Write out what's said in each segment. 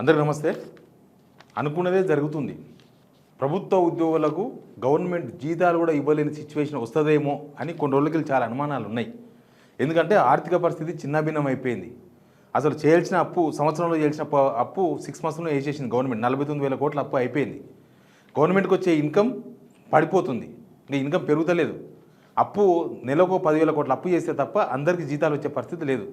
అందరికీ నమస్తే. అనుకున్నదే జరుగుతుంది. ప్రభుత్వ ఉద్యోగులకు గవర్నమెంట్ జీతాలు కూడా ఇవ్వలేని సిచ్యువేషన్ వస్తుందేమో అని కొన్ని రోజులకి చాలా అనుమానాలు ఉన్నాయి. ఎందుకంటే ఆర్థిక పరిస్థితి చిన్నాభిన్నం అయిపోయింది. అసలు చేయాల్సిన అప్పు సంవత్సరంలో చేయాల్సిన అప్పు 6 మంత్స్లో వేసేసింది గవర్నమెంట్. 49,000 కోట్ల అప్పు అయిపోయింది. గవర్నమెంట్కి వచ్చే ఇన్కమ్ పడిపోతుంది, ఇంకా ఇన్కమ్ పెరుగుతలేదు. అప్పు నెలకు 10,000 కోట్ల అప్పు చేస్తే తప్ప అందరికీ జీతాలు వచ్చే పరిస్థితి లేదు.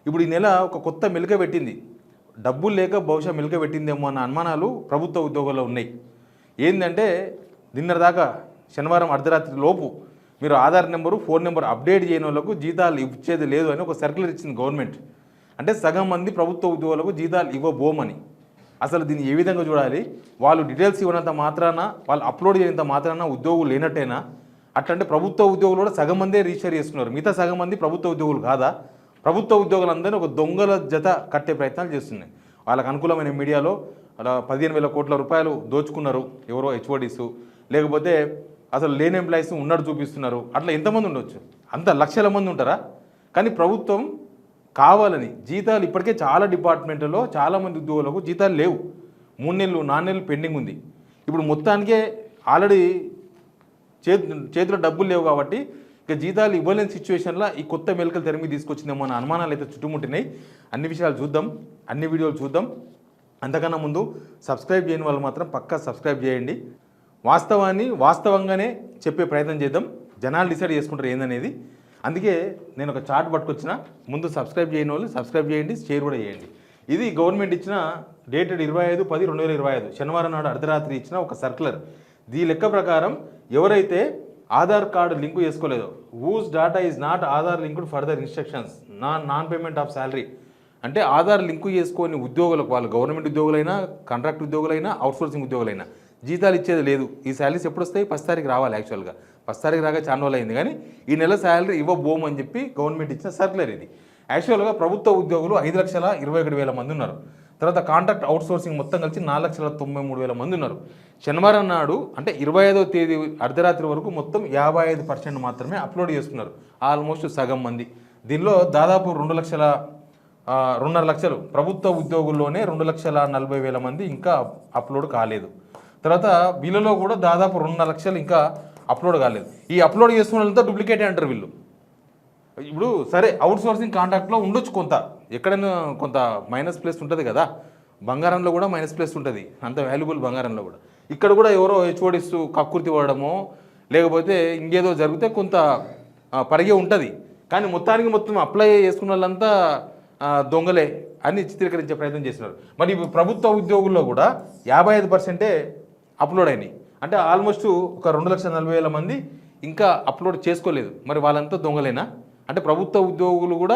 ఇప్పుడు ఈ నెల ఒక కొత్త మెలిక పెట్టింది. డబ్బులు లేక బహుశా మెలిక పెట్టిందేమో అన్న అనుమానాలు ప్రభుత్వ ఉద్యోగాల్లో ఉన్నాయి. ఏంటంటే నిన్నటిదాకా శనివారం అర్ధరాత్రి లోపు మీరు Aadhaar number phone number update చేయని వాళ్ళకు జీతాలు ఇచ్చేది లేదు అని ఒక సర్క్యులర్ ఇచ్చింది గవర్నమెంట్. అంటే సగం మంది ప్రభుత్వ ఉద్యోగులకు జీతాలు ఇవ్వబోమని. అసలు దీన్ని ఏ విధంగా చూడాలి? వాళ్ళు డీటెయిల్స్ ఇవ్వనంత మాత్రాన, వాళ్ళు అప్లోడ్ చేయనంత మాత్రాన ఉద్యోగులు లేనట్టేనా? అట్లంటే ప్రభుత్వ ఉద్యోగులు కూడా సగం మందే రిజిస్టర్ చేసుకున్నారు, మిగతా సగం మంది ప్రభుత్వ ఉద్యోగులు కాదా? ప్రభుత్వ ఉద్యోగులందరినీ ఒక దొంగల జత కట్టే ప్రయత్నాలు చేస్తున్నాయి. వాళ్ళకు అనుకూలమైన మీడియాలో అలా 15,000 కోట్ల రూపాయలు దోచుకున్నారు ఎవరో హెచ్ఓడీసు, లేకపోతే అసలు లేని ఎంప్లాయీస్ ఉన్నట్టు చూపిస్తున్నారు. అట్లా ఎంతమంది ఉండొచ్చు? అంత లక్షల మంది ఉంటారా? కానీ ప్రభుత్వం కావాలని జీతాలు ఇప్పటికే చాలా డిపార్ట్మెంట్లో చాలామంది ఉద్యోగులకు జీతాలు లేవు. 3 నెలలు 4 నెలలు పెండింగ్ ఉంది. ఇప్పుడు మొత్తానికే ఆల్రెడీ చేతిలో డబ్బులు లేవు కాబట్టి ఇక జీతాలు ఇవ్వలేని సిచ్యువేషన్లో ఈ కొత్త మెలికలు తెర మీద తీసుకొచ్చిందేమో అన్న అనుమానాలు అయితే చుట్టుముట్టినాయి. అన్ని విషయాలు చూద్దాం, అన్ని వీడియోలు చూద్దాం. అంతకన్నా ముందు సబ్స్క్రైబ్ చేయని వాళ్ళు మాత్రం పక్కా సబ్స్క్రైబ్ చేయండి. వాస్తవాన్ని వాస్తవంగానే చెప్పే ప్రయత్నం చేద్దాం. జనాలు డిసైడ్ చేసుకుంటారు ఏందనేది. అందుకే నేను ఒక చార్ట్ పట్టుకొచ్చిన. ముందు సబ్స్క్రైబ్ చేయని వాళ్ళు సబ్స్క్రైబ్ చేయండి, షేర్ కూడా చేయండి. ఇది గవర్నమెంట్ ఇచ్చిన డేటెడ్ 25/10/2025 శనివారం నాడు అర్ధరాత్రి ఇచ్చిన ఒక సర్క్యులర్. దీని లెక్క ప్రకారం ఎవరైతే ఆధార్ కార్డు లింకు చేసుకోలేదో, whose data is not Aadhaar linked further instructions non payment of salary, అంటే ఆధార్ లింకు చేసుకొని ఉద్యోగులకు, వాళ్ళు గవర్నమెంట్ ఉద్యోగులైనా, కాంట్రాక్ట్ ఉద్యోగులైనా, అవుట్సోర్సింగ్ ఉద్యోగులైనా జీతాలు ఇచ్చేది లేదు. ఈ శాలరీస్ ఎప్పుడు వస్తాయి? 10 తారీఖు రావాలి. యాక్చువల్గా 10 తారీఖు రాగా చాలా రోజులు అయింది, కానీ ఈ నెల శాలరీ ఇవ్వబోమని చెప్పి గవర్నమెంట్ ఇచ్చిన సర్క్యులర్ ఇది. యాక్చువల్గా ప్రభుత్వ ఉద్యోగులు 5,21,000 మంది ఉన్నారు. తర్వాత కాంట్రాక్ట్ అవుట్సోర్సింగ్ మొత్తం కలిసి 4,93,000 మంది ఉన్నారు. శనివారం నాడు అంటే 25వ తేదీ అర్ధరాత్రి వరకు మొత్తం 55% మాత్రమే అప్లోడ్ చేసుకున్నారు, ఆల్మోస్ట్ సగం మంది. దీనిలో దాదాపు 2,00,000 లక్షలు ప్రభుత్వ ఉద్యోగుల్లోనే 2,40,000 మంది ఇంకా అప్లోడ్ కాలేదు. తర్వాత వీళ్ళలో కూడా దాదాపు 2.5 లక్షలు ఇంకా అప్లోడ్ కాలేదు. ఈ అప్లోడ్ చేసుకున్న వాళ్ళంతా డూప్లికేట్ అంటారు వీళ్ళు. ఇప్పుడు సరే అవుట్సోర్సింగ్ కాంట్రాక్ట్లో ఉండొచ్చు, కొంత ఎక్కడైనా కొంత మైనస్ ప్లేస్ ఉంటుంది కదా, బంగారంలో కూడా మైనస్ ప్లేస్ ఉంటుంది, అంత వాల్యుబుల్ బంగారంలో కూడా. ఇక్కడ కూడా ఎవరో హెచ్ఓడిస్తూ కక్కుర్తి పడడమో లేకపోతే ఇంకేదో జరిగితే కొంత పరిగే ఉంటుంది. కానీ మొత్తం అప్లై చేసుకున్న వాళ్ళంతా దొంగలే అని చిత్రీకరించే ప్రయత్నం చేస్తున్నారు. మరి ప్రభుత్వ ఉద్యోగుల్లో కూడా 55% అప్లోడ్ అయినాయి. అంటే ఆల్మోస్ట్ ఒక 2,40,000 మంది ఇంకా అప్లోడ్ చేసుకోలేదు. మరి వాళ్ళంతా దొంగలేనా? అంటే ప్రభుత్వ ఉద్యోగులు కూడా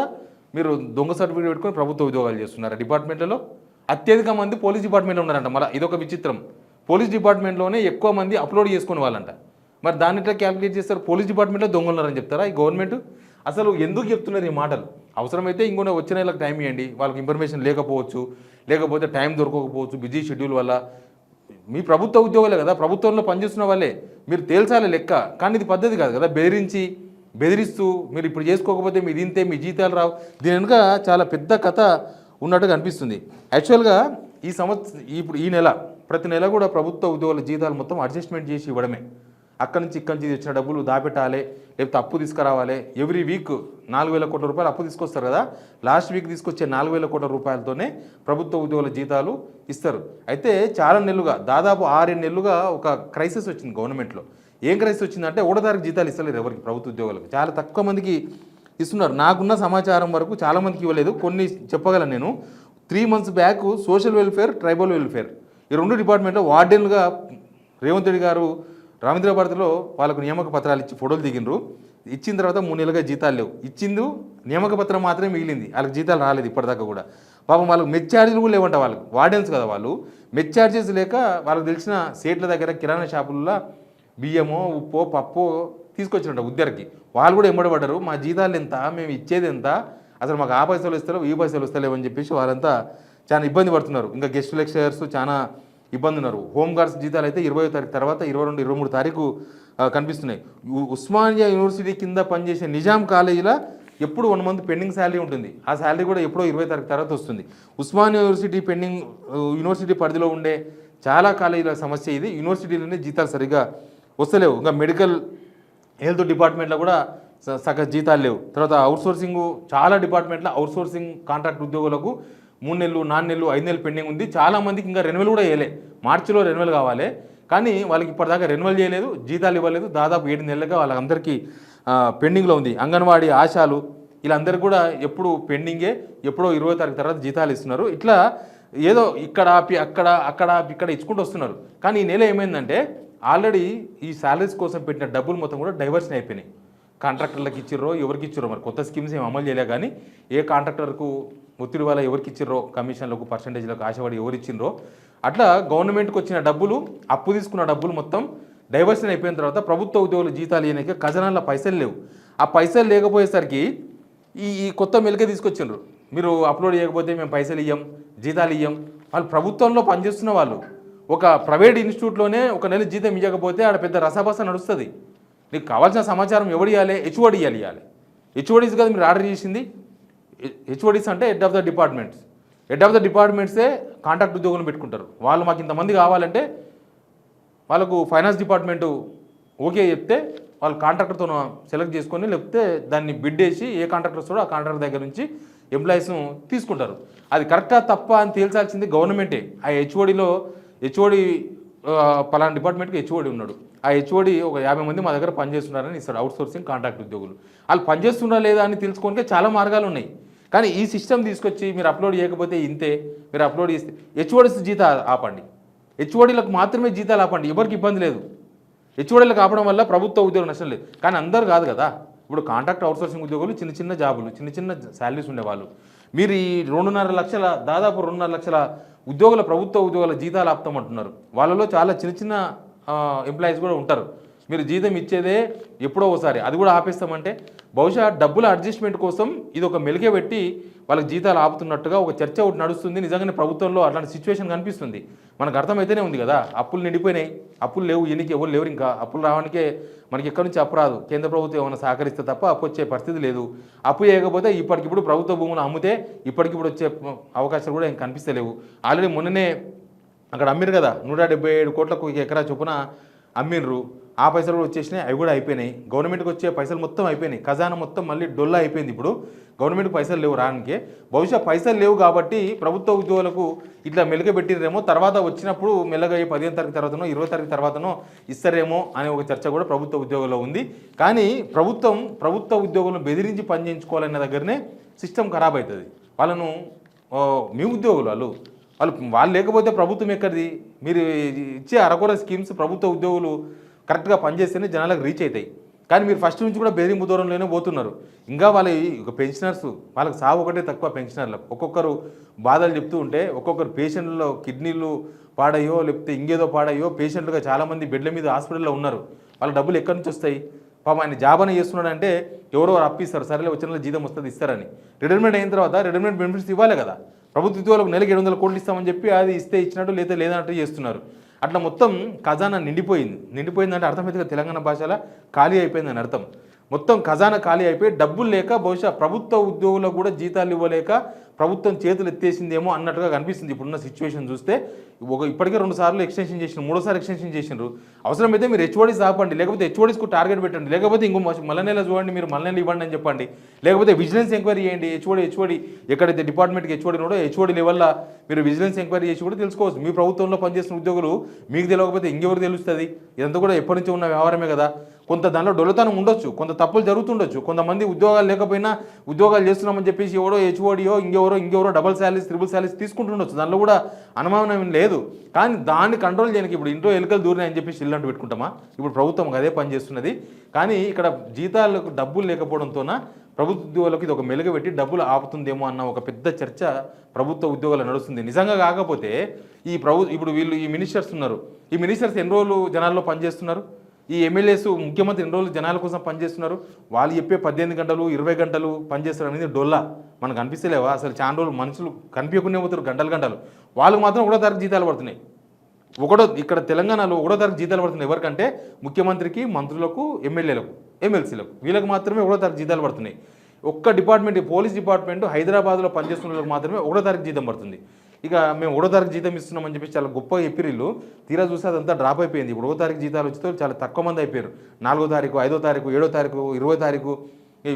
మీరు దొంగ సర్టిఫికేట్ పెట్టుకొని ప్రభుత్వ ఉద్యోగాలు చేస్తున్నారు. డిపార్ట్మెంట్లలో అత్యధిక మంది పోలీస్ డిపార్ట్మెంట్లో ఉన్నారంట. మళ్ళీ ఇదొక విచిత్రం. పోలీస్ డిపార్ట్మెంట్లోనే ఎక్కువ మంది అప్లోడ్ చేసుకునే వాళ్ళంట. మరి దాన్ని ఇట్లా క్యాలిక్యులేట్ చేస్తారు? పోలీస్ డిపార్ట్మెంట్లో దొంగలున్నారని చెప్తారా ఈ గవర్నమెంట్? అసలు ఎందుకు చెప్తున్నారు ఈ మాటలు? అవసరమైతే ఇంకొన వచ్చిన నెలకు టైం ఇవ్వండి. వాళ్ళకి ఇన్ఫర్మేషన్ లేకపోవచ్చు, లేకపోతే టైం దొరకకపోవచ్చు, బిజీ షెడ్యూల్ వల్ల. మీ ప్రభుత్వ ఉద్యోగులే కదా, ప్రభుత్వంలో పనిచేస్తున్న వాళ్ళే, మీరు తేల్చాలి లెక్క. కానీ ఇది పద్ధతి కాదు కదా, బెదిరిస్తూ మీరు ఇప్పుడు చేసుకోకపోతే మీ ఇంతే, మీ జీతాలు రావు. దీని వెనుక చాలా పెద్ద కథ ఉన్నట్టుగా అనిపిస్తుంది. యాక్చువల్గా ఇప్పుడు ఈ నెల ప్రతి నెల కూడా ప్రభుత్వ ఉద్యోగుల జీతాలు మొత్తం అడ్జస్ట్మెంట్ చేసి ఇవ్వడమే. అక్కడి నుంచి వచ్చిన డబ్బులు దాపెట్టాలి, లేకపోతే అప్పు తీసుకురావాలి. ఎవ్రీ వీక్ 4,000 కోట్ల రూపాయలు అప్పు తీసుకొస్తారు కదా, లాస్ట్ వీక్ తీసుకొచ్చే 4,000 కోట్ల రూపాయలతోనే ప్రభుత్వ ఉద్యోగుల జీతాలు ఇస్తారు. అయితే చాలా నెలలుగా, దాదాపు 6 నెలలుగా ఒక క్రైసిస్ వచ్చింది గవర్నమెంట్లో. ఏం క్రైసిస్ వచ్చిందంటే 1వ తారీఖు జీతాలు ఇస్తలేరు ఎవరికి, ప్రభుత్వ ఉద్యోగులకు. చాలా తక్కువ మందికి ఇస్తున్నారు. నాకున్న సమాచారం వరకు చాలామందికి ఇవ్వలేదు. కొన్ని చెప్పగలను నేను. 3 months back social welfare, tribal welfare, ఈ 2 డిపార్ట్మెంట్లో వార్డెన్లుగా రేవంత్ రెడ్డి గారు రవీంద్రభారతిలో వాళ్ళకు నియామక పత్రాలు ఇచ్చి ఫోటోలు దిగినరు. ఇచ్చిన తర్వాత 3 నెలలుగా జీతాలు లేవు. ఇచ్చింది నియామక పత్రం మాత్రమే మిగిలింది, వాళ్ళకి జీతాలు రాలేదు ఇప్పటిదాకా కూడా. పాపం వాళ్ళకి మెచ్ ఛార్జీలు కూడా లేవంట. వాళ్ళకి వార్డెన్స్ కదా వాళ్ళు, మెచ్ ఛార్జెస్ లేక వాళ్ళకి తెలిసిన సేట్ల దగ్గర కిరాణా షాపుల్లో బియ్యమో ఉప్పో పప్పో తీసుకొచ్చినట్ట ఉద్దరికి. వాళ్ళు కూడా ఎంబడబడ్డారు, మా జీతాలు ఎంత, మేము ఇచ్చేది ఎంత, అసలు మాకు ఆ పైసలు ఇస్తలేవు ఈ పైసలు వస్తలేవని చెప్పేసి వాళ్ళంతా చాలా ఇబ్బంది పడుతున్నారు. ఇంకా గెస్ట్ లెక్చరర్స్ చాలా ఇబ్బంది ఉన్నారు. హోంగార్డ్స్ జీతాలు అయితే 20వ తారీఖు తర్వాత 22, 23 తారీఖు కనిపిస్తున్నాయి. ఉస్మానియా యూనివర్సిటీ కింద పనిచేసే నిజాం కాలేజీలో ఎప్పుడు 1 మంత్ పెండింగ్ శాలరీ ఉంటుంది. ఆ శాలరీ కూడా ఎప్పుడో 20 తారీఖు తర్వాత వస్తుంది. ఉస్మానియా యూనివర్సిటీ పెండింగ్ యూనివర్సిటీ పరిధిలో ఉండే చాలా కాలేజీల సమస్య ఇది. యూనివర్సిటీలోనే జీతాలు సరిగ్గా వస్తలేవు. ఇంకా మెడికల్ హెల్త్ డిపార్ట్మెంట్లో కూడా సగం జీతాలు లేవు. తర్వాత అవుట్సోర్సింగ్ చాలా డిపార్ట్మెంట్లో అవుట్సోర్సింగ్ కాంట్రాక్ట్ ఉద్యోగులకు 3 నెలలు 4 నెలలు 5 నెలలు పెండింగ్ ఉంది. చాలామందికి ఇంకా రెన్యువల్ కూడా చేయలే. మార్చిలో రెన్యువల్ కావాలి, కానీ వాళ్ళకి ఇప్పటిదాకా రెన్యువల్ చేయలేదు, జీతాలు ఇవ్వలేదు. దాదాపు 7 నెలలుగా వాళ్ళందరికీ పెండింగ్లో ఉంది. అంగన్వాడీ ఆశాలు వీళ్ళందరికీ కూడా ఎప్పుడు పెండింగే, ఎప్పుడో 20 తారీఖు తర్వాత జీతాలు ఇస్తున్నారు. ఇట్లా ఏదో ఇక్కడ ఆపి అక్కడ అక్కడ ఆపి ఇక్కడ ఇచ్చుకుంటూ వస్తున్నారు. కానీ ఈ నెల ఏమైందంటే ఆల్రెడీ ఈ శాలరీస్ కోసం పెట్టిన డబ్బులు మొత్తం కూడా డైవర్షన్ అయిపోయినాయి. కాంట్రాక్టర్లకు ఇచ్చిర్రో ఎవరికి ఇచ్చిర్రో మరి కొత్త స్కీమ్స్ ఏమి అమలు చేయలే, కానీ ఏ కాంట్రాక్టర్కు ఒత్తిడి వల్ల ఎవరికి ఇచ్చిర్రో, కమిషన్లకు పర్సంటేజ్లకు ఆశపడి ఎవరు ఇచ్చిండ్రో అట్లా గవర్నమెంట్కి వచ్చిన డబ్బులు, అప్పు తీసుకున్న డబ్బులు మొత్తం డైవర్షన్ అయిపోయిన తర్వాత ప్రభుత్వ ఉద్యోగుల జీతాలు ఇవ్వడానికి ఖజానాలో పైసలు లేవు. ఆ పైసలు లేకపోయేసరికి ఈ కొత్త మెలికే తీసుకొచ్చిండ్రు. మీరు అప్లోడ్ చేయకపోతే మేము పైసలు ఇవ్వం, జీతాలు ఇవ్వం. వాళ్ళు ప్రభుత్వంలో పనిచేస్తున్న వాళ్ళు ఒక ప్రైవేట్ ఇన్స్టిట్యూట్లోనే ఒక నెల జీతం ఇవ్వకపోతే ఆడ పెద్ద రసాబస నడుస్తుంది. నీకు కావాల్సిన సమాచారం ఎవడు ఇవ్వాలి? హెచ్ఓడి ఇవ్వాలి. హెచ్ఓడీస్ కదా మీరు ఆర్డర్ చేసింది. హెచ్ఓడీస్ అంటే head of the departments. Head of the డిపార్ట్మెంట్సే కాంట్రాక్ట్ ఉద్యోగులను పెట్టుకుంటారు. వాళ్ళు మాకు ఇంతమంది కావాలంటే వాళ్ళకు ఫైనాన్స్ డిపార్ట్మెంటు ఓకే చెప్తే వాళ్ళు కాంట్రాక్టర్తో సెలెక్ట్ చేసుకొని, లేకపోతే దాన్ని బిడ్ వేసి ఏ కాంట్రాక్టర్ వస్తాడో ఆ కాంట్రాక్టర్ దగ్గర నుంచి ఎంప్లాయీస్ను తీసుకుంటారు. అది కరెక్టా తప్ప అని తేల్చాల్సింది గవర్నమెంటే. ఆ హెచ్ఓడి పలానా డిపార్ట్మెంట్కి హెచ్ఓడి ఉన్నాడు. ఆ హెచ్ఓడి ఒక 50 మంది మా దగ్గర పనిచేస్తున్నారని ఇస్తాడు, అవుట్సోర్సింగ్ కాంట్రాక్ట్ ఉద్యోగులు. వాళ్ళు పనిచేస్తున్నారా లేదా అని తెలుసుకోవడానికి చాలా మార్గాలు ఉన్నాయి. కానీ ఈ సిస్టమ్ తీసుకొచ్చి మీరు అప్లోడ్ చేయకపోతే ఇంతే, మీరు అప్లోడ్ చేస్తే హెచ్ఓడిస్ జీతాలు ఆపండి, హెచ్ఓడీలకు మాత్రమే జీతాలు ఆపండి, ఎవరికి ఇబ్బంది లేదు. హెచ్ఓడీలకు ఆపడం వల్ల ప్రభుత్వ ఉద్యోగం నష్టం లేదు. కానీ అందరూ కాదు కదా. ఇప్పుడు కాంట్రాక్ట్ అవుట్సోర్సింగ్ ఉద్యోగులు చిన్న చిన్న జాబులు, చిన్న చిన్న శాలరీస్ ఉండేవాళ్ళు. మీరు ఈ 2.5 లక్షల దాదాపు 2.5 లక్షల ఉద్యోగుల ప్రభుత్వ ఉద్యోగుల జీతాలు ఆపుతామంటున్నారు. వాళ్ళలో చాలా చిన్న చిన్న ఎంప్లాయీస్ కూడా ఉంటారు. మీరు జీతం ఇచ్చేదే ఎప్పుడో ఒకసారి, అది కూడా ఆపేస్తామంటే బహుశా డబ్బుల అడ్జస్ట్మెంట్ కోసం ఇది ఒక మెలిగే పెట్టి వాళ్ళకి జీతాలు ఆపుతున్నట్టుగా ఒక చర్చ ఒకటి నడుస్తుంది. నిజంగానే ప్రభుత్వంలో అట్లాంటి సిచ్యువేషన్ కనిపిస్తుంది. మనకు అర్థమైతేనే ఉంది కదా. అప్పులు నిండిపోయినాయి, అప్పులు లేవు, ఎన్నికి ఎవరు లేవు. ఇంకా అప్పులు రావడానికే మనకి ఎక్కడి నుంచి అప్పు రాదు. కేంద్ర ప్రభుత్వం ఏమైనా సహకరిస్తే తప్ప అప్పు వచ్చే పరిస్థితి లేదు. అప్పు చేయకపోతే ఇప్పటికిప్పుడు ప్రభుత్వ భూములు అమ్మితే ఇప్పటికిప్పుడు వచ్చే అవకాశాలు కూడా ఏం కనిపిస్తలేవు. ఆల్రెడీ మొన్ననే అక్కడ అమ్మిరు కదా, 177 కోట్లకు ఎకరా చొప్పున అమ్మిర్రు. ఆ పైసలు కూడా వచ్చేసినాయి, అవి కూడా అయిపోయినాయి. గవర్నమెంట్కి వచ్చే పైసలు మొత్తం అయిపోయినాయి. ఖజానా మొత్తం మళ్ళీ డొల్లా అయిపోయింది. ఇప్పుడు గవర్నమెంట్కి పైసలు లేవు రానికి. బహుశా పైసలు లేవు కాబట్టి ప్రభుత్వ ఉద్యోగులకు ఇట్లా మెలుగ పెట్టిరేమో, తర్వాత వచ్చినప్పుడు మెల్లగా 15 తారీఖు తర్వాతనో 20 తారీఖు తర్వాతనో ఇస్తారేమో అనే ఒక చర్చ కూడా ప్రభుత్వ ఉద్యోగుల్లో ఉంది. కానీ ప్రభుత్వ ఉద్యోగులను బెదిరించి పని చేయించుకోవాలనే దగ్గరనే సిస్టమ్ ఖరాబ్ అవుతుంది. వాళ్ళను మీ ఉద్యోగులు వాళ్ళు లేకపోతే ప్రభుత్వం ఎక్కడిది? మీరు ఇచ్చే అరకొర స్కీమ్స్ ప్రభుత్వ ఉద్యోగులు కరెక్ట్గా పనిచేస్తేనే జనాలకు రీచ్ అవుతాయి. కానీ మీరు ఫస్ట్ నుంచి కూడా బెదిరింపు దూరంలోనే పోతున్నారు. ఇంకా పెన్షనర్స్ వాళ్ళకి సాగు ఒకటే తక్కువ. పెన్షనర్లకు ఒక్కొక్కరు బాధలు చెప్తూ ఉంటే, ఒక్కొక్కరు పేషెంట్లో కిడ్నీలు పాడయ్యో లేకపోతే ఇంకేదో పాడయ్యో పేషెంట్లుగా చాలామంది బెడ్ల మీద హాస్పిటల్లో ఉన్నారు. వాళ్ళ డబ్బులు ఎక్కడి నుంచి వస్తాయి? పాపం ఆయన జాబ్ అని చేస్తున్నాడంటే ఎవరో అప్పిస్తారు, సరేలే వచ్చిన జీతం వస్తుంది ఇస్తారని. రిటైర్మెంట్ అయిన తర్వాత రిటైర్మెంట్ బెనిఫిట్స్ ఇవ్వాలి కదా. ప్రభుత్వ ఉద్యోగులకు నెలకి 700 కోట్లు ఇస్తామని చెప్పి అది ఇస్తే ఇచ్చినట్టు లేదా లేదన్నట్టు చేస్తున్నారు. అట్లా మొత్తం ఖజానా నిండిపోయిందంటే అర్థమైతే తెలంగాణ భాషలో ఖాళీ అయిపోయిందని అర్థం. మొత్తం ఖజానా ఖాళీ అయిపోయి డబ్బులు లేక బహుశా ప్రభుత్వ ఉద్యోగులకు కూడా జీతాలు ఇవ్వలేక ప్రభుత్వం చేతులు ఎత్తేసిందేమో అన్నట్టుగా కనిపిస్తుంది ఇప్పుడున్న సిచ్యువేషన్ చూస్తే. ఇప్పటికే 2 సార్లు ఎక్స్టెన్షన్ చేసినారు, 3వ సారి ఎక్స్టెన్షన్ చేసినారు. అవసరమైతే మీరు హెచ్ఓడీస్ ఆపండి, లేకపోతే హెచ్ఓడీస్కు టార్గెట్ పెట్టండి, లేకపోతే ఇంకో మళ్ళీ నెల చూడండి, మీరు మళ్ళీ నెల ఇవ్వండి అని చెప్పండి. లేకపోతే విజిలెన్స్ ఎంక్వైరీ చేయండి. హెచ్ఓడి ఎక్కడైతే డిపార్ట్మెంట్కి హెచ్ఓడి ఉన్నాడో హెచ్ఓడి లెవెల్లో మీరు విజిలెన్స్ ఎంక్వైరీ చేసి కూడా తెలుసుకోవచ్చు. మీ ప్రభుత్వంలో పనిచేస్తున్న ఉద్యోగులు మీకు తెలియకపోతే ఇంకెవరు తెలుస్తుంది? ఇదంతా కూడా ఎప్పటి నుంచి ఉన్న వ్యవహారమే కదా. కొంత దానిలో డొల్లతనం ఉండొచ్చు, కొంత తప్పులు జరుగుతుండొచ్చు. కొంతమంది ఉద్యోగాలు లేకపోయినా ఉద్యోగాలు చేస్తున్నామని చెప్పేసి ఎవడో హెచ్ఓడియో ఇంకెవరో డబల్ శాలరీస్, ట్రిపుల్ శాలరీస్ తీసుకుంటుండొచ్చు. దానిలో కూడా అనుమానం లేదు. కానీ దాన్ని కంట్రోల్ చేయడానికి ఇప్పుడు ఇంట్లో ఎలుకలు దూరినాయని చెప్పేసి ఇల్లంటూ పెట్టుకుంటామా? ఇప్పుడు ప్రభుత్వం అదే పని చేస్తున్నది. కానీ ఇక్కడ జీతాలకు డబ్బులు లేకపోవడంతోన ప్రభుత్వ ఉద్యోగులకు ఇది ఒక మెలుగు పెట్టి డబ్బులు ఆపుతుందేమో అన్న ఒక పెద్ద చర్చ ప్రభుత్వ ఉద్యోగాలు నడుస్తుంది. నిజంగా కాకపోతే ఇప్పుడు వీళ్ళు ఈ మినిస్టర్స్ ఉన్నారు, ఈ మినిస్టర్స్ ఎన్ని రోజులు జనాల్లో పనిచేస్తున్నారు? ఈ ఎమ్మెల్యేస్ ముఖ్యమంత్రి ఎన్ని రోజులు జనాల కోసం పనిచేస్తున్నారు? వాళ్ళు చెప్పే 18 గంటలు 20 గంటలు పనిచేస్తారు అనేది డొల్లా మనకు అనిపిస్తలేవా? అసలు చాలా రోజులు మనుషులు కనిపించకుండా పోతారు గంటలు. వాళ్ళకు మాత్రం 1వ తారీఖు జీతాలు పడుతున్నాయి. ఇక్కడ తెలంగాణలో 1వ తారీఖు జీతాలు పడుతున్నాయి. ఎవరికంటే ముఖ్యమంత్రికి, మంత్రులకు, ఎమ్మెల్యేలకు, ఎమ్మెల్సీలకు, వీళ్ళకి మాత్రమే 1వ తారీఖు జీతాలు పడుతున్నాయి. ఒక్క డిపార్ట్మెంట్ పోలీస్ డిపార్ట్మెంట్ హైదరాబాద్లో పనిచేస్తున్న వాళ్ళకి మాత్రమే 1వ తారీఖు జీతం పడుతుంది. ఇక మేము 1వ తారీఖు జీతం ఇస్తున్నామని చెప్పి చాలా గొప్పగా చెప్పిరిల్లు. తీరా చూస్తే అదంతా డ్రాప్ అయిపోయింది. ఇప్పుడు 1వ తారీఖు జీతాలు వచ్చితే చాలా తక్కువ మంది అయిపోయారు. 4వ తారీఖు, 5వ తారీఖు, 7వ తారీఖు, 20వ తారీఖు ఈ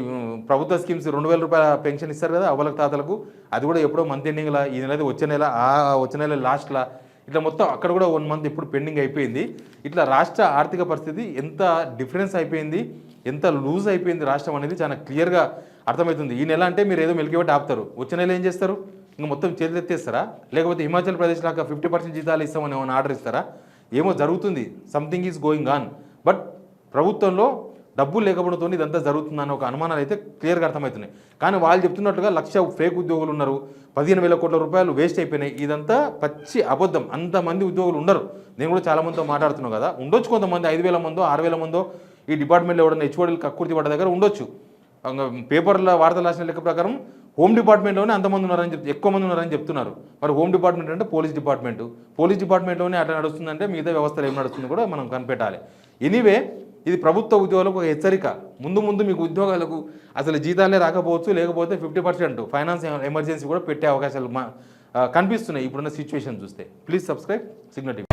ప్రభుత్వ స్కీమ్స్ 2,000 రూపాయల పెన్షన్ ఇస్తారు కదా అవ్వలకు తాతలకు, అది కూడా ఎప్పుడో మంత్ ఎండింగ్లా, ఈ నెల వచ్చే నెల లాస్ట్లా, ఇట్లా మొత్తం అక్కడ కూడా 1 మంత్ ఇప్పుడు పెండింగ్ అయిపోయింది. ఇట్లా రాష్ట్ర ఆర్థిక పరిస్థితి ఎంత డిఫరెన్స్ అయిపోయింది, ఎంత లూజ్ అయిపోయింది రాష్ట్రం అనేది చాలా క్లియర్గా అర్థమవుతుంది. ఈ నెల అంటే మీరు ఏదో మెలికిబట్టి ఆపుతారు, వచ్చే నెల ఏం చేస్తారు? ఇంకా మొత్తం చేతులు ఎత్తేస్తారా? లేకపోతే హిమాచల్ ప్రదేశ్ లాగా 50% జీతాలు ఇస్తామని ఏమైనా ఆర్డర్ ఇస్తారా? ఏమో జరుగుతుంది, something is going on. But ప్రభుత్వంలో డబ్బులు లేకపోవడంతో ఇదంతా జరుగుతుందన్న ఒక అనుమానాలు అయితే క్లియర్గా అర్థమవుతున్నాయి. కానీ వాళ్ళు చెప్తున్నట్టుగా 1,00,000 ఫేక్ ఉద్యోగులు ఉన్నారు, 15,000 కోట్ల రూపాయలు వేస్ట్ అయిపోయినాయి. ఇదంతా పచ్చి అబద్ధం. అంతమంది ఉద్యోగులు ఉండరు. నేను కూడా చాలా మందితో మాట్లాడుతున్నాను కదా, ఉండొచ్చు కొంతమంది 5,000 మందో 6,000 మందో ఈ డిపార్ట్మెంట్లో ఎవరైనా హెచ్ఓడీలు కక్కుర్తి పడ్డ దగ్గర ఉండొచ్చు. పేపర్ల వార్తలు రాసిన లెక్క ప్రకారం హోమ్ డిపార్ట్మెంట్లోనే అంతమంది ఉన్నారని ఎక్కువ మంది ఉన్నారని చెప్తున్నారు. మరి హోమ్ డిపార్ట్మెంట్ అంటే పోలీస్ డిపార్ట్మెంట్లోనే అట్లా నడుస్తుందంటే మిగతా వ్యవస్థలు ఏం నడుస్తుందో కూడా మనం కనిపెట్టాలి. ఎనీవే ఇది ప్రభుత్వ ఉద్యోగులకు ఒక హెచ్చరిక. ముందు మీకు ఉద్యోగాలకు అసలు జీతాలే రాకపోవచ్చు, లేకపోతే 50% ఫైనాన్స్ ఎమర్జెన్సీ కూడా పెట్టే అవకాశాలు కనిపిస్తున్నాయి ఇప్పుడున్న సిచ్యువేషన్ చూస్తే. Please subscribe signal TV.